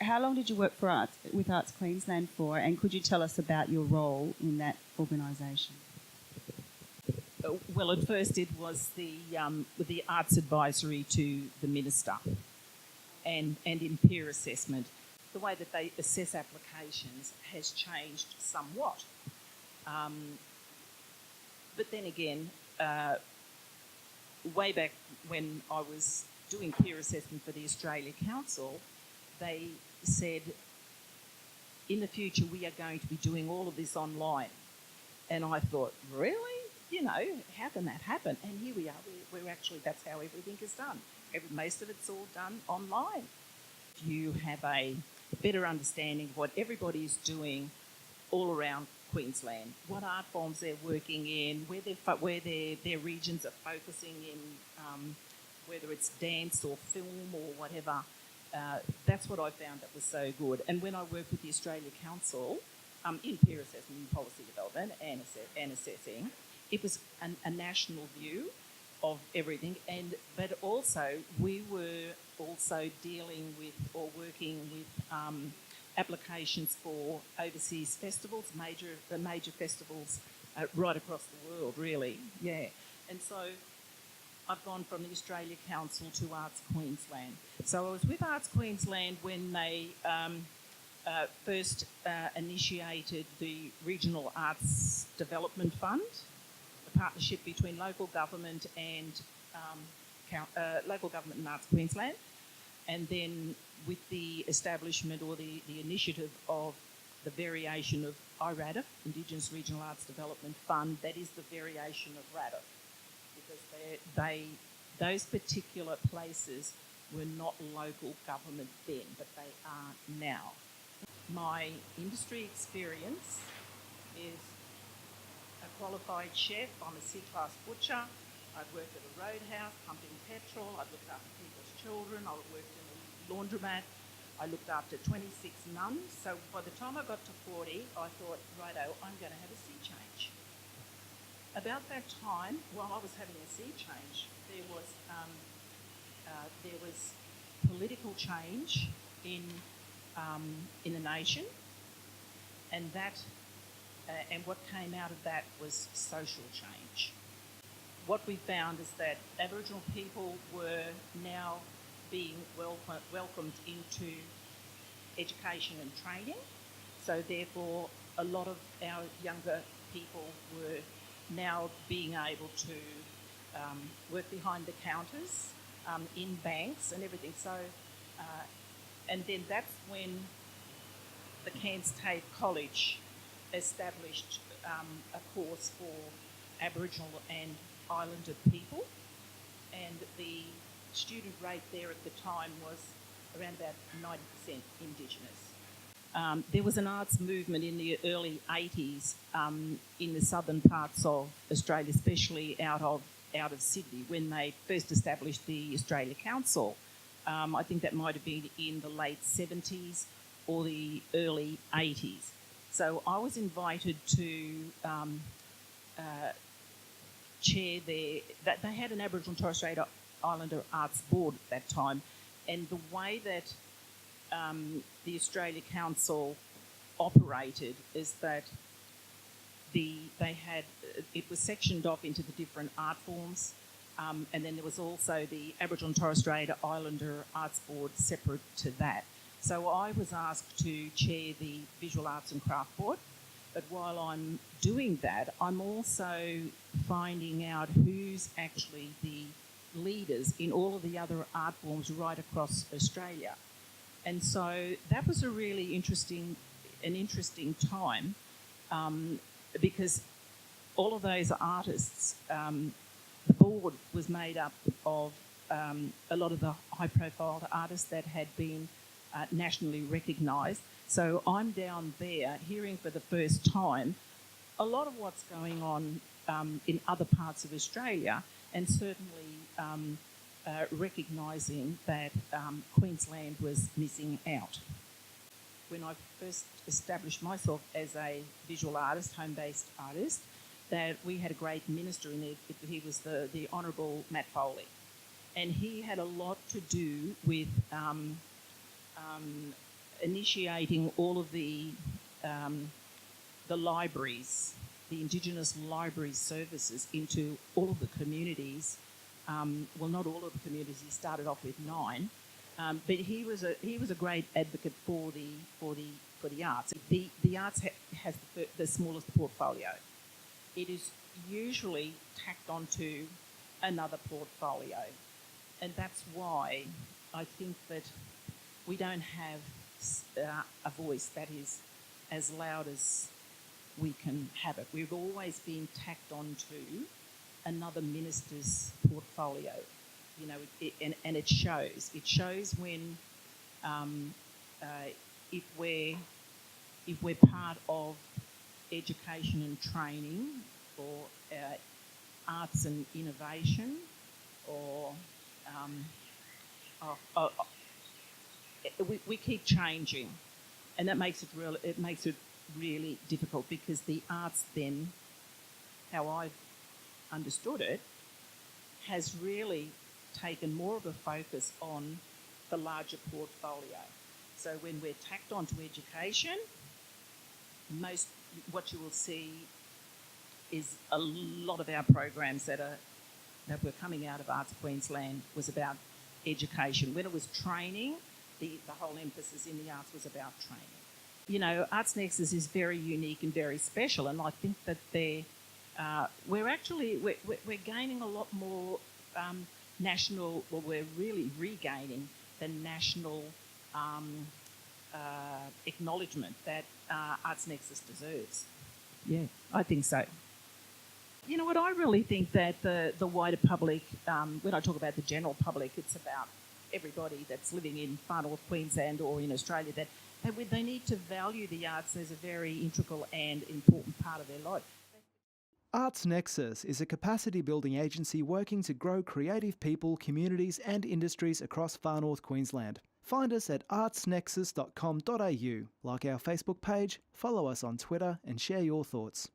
how long did you work with Arts Queensland for, and could you tell us about your role in that organisation? Well, at first it was the arts advisory to the minister and in peer assessment. The way that they assess applications has changed somewhat. But then again, way back when I was doing peer assessment for the Australia Council, they said, in the future we are going to be doing all of this online. And I thought, really? You know, how can that happen? And here we are, we're actually, that's how everything is done. Most of it's all done online. You have a better understanding of what everybody is doing all around Queensland, what art forms they're working in, where their regions are focusing in, whether it's dance or film or whatever. That's what I found that was so good. And when I worked with the Australia Council in peer assessment and policy development and assessing, it was a national view of everything, but also we were also dealing with or working with applications for overseas festivals, major festivals right across the world, really, yeah. And so I've gone from the Australia Council to Arts Queensland. So I was with Arts Queensland when they first initiated the Regional Arts Development Fund, a partnership between local government and Arts Queensland, and then with the establishment or the initiative of the variation of IRADF, Indigenous Regional Arts Development Fund, that is the variation of RADF, because those particular places were not local government then, but they are now. My industry experience is a qualified chef. I'm a C-class butcher. I've worked at a roadhouse, pumping petrol. I've looked after people's children. I worked in a laundromat. I looked after 26 nuns. So by the time I got to 40, I thought, righto, I'm going to have a sea change. About that time, while I was having a sea change, there was political change in the nation, and what came out of that was social change. What we found is that Aboriginal people were now being welcomed into education and training, so therefore a lot of our younger people were now being able to work behind the counters in banks and everything. So, and then that's when the Cairns College established a course for Aboriginal and Islander people, and the student rate there at the time was around about 90% Indigenous. There was an arts movement in the early 80s in the southern parts of Australia, especially out of Sydney, when they first established the Australia Council. I think that might have been in the late 70s or the early 80s. So I was invited to chair that they had an Aboriginal and Torres Strait Islander Arts Board at that time, and the way that the Australia Council operated is that it was sectioned off into the different art forms, and then there was also the Aboriginal and Torres Strait Islander Arts Board separate to that. So I was asked to chair the Visual Arts and Craft Board, but while I'm doing that, I'm also finding out who's actually the leaders in all of the other art forms right across Australia. And so that was a really interesting time, because all of those artists, the board was made up of a lot of the high-profile artists that had been nationally recognised. So I'm down there hearing for the first time a lot of what's going on in other parts of Australia, and certainly recognising that Queensland was missing out. When I first established myself as a visual artist, home-based artist, that we had a great minister in there. He was the Honourable Matt Foley, and he had a lot to do with initiating all of the libraries, the Indigenous library services into all of the communities. Well, not all of the communities. He started off with 9, but he was a great advocate for the arts. The arts has the smallest portfolio. It is usually tacked onto another portfolio, and that's why I think that we don't have a voice that is as loud as we can have it. We've always been tacked onto another minister's portfolio, you know, and it shows. It shows when if we're part of education and training, or arts and innovation, or we keep changing, and that makes it really difficult, because the arts then, how I've understood it, has really taken more of a focus on the larger portfolio. So when we're tacked onto education, what you will see is a lot of our programs that were coming out of Arts Queensland was about education. When it was training, the whole emphasis in the arts was about training. You know, Arts Nexus is very unique and very special, and I think that we're gaining a lot more national, well, we're really regaining the national acknowledgement that Arts Nexus deserves. Yeah, I think so. You know what, I really think that the wider public, when I talk about the general public, it's about everybody that's living in far north Queensland or in Australia, that they need to value the arts as a very integral and important part of their life. Arts Nexus is a capacity building agency working to grow creative people, communities and industries across far north Queensland. Find us at artsnexus.com.au, like our Facebook page, follow us on Twitter and share your thoughts.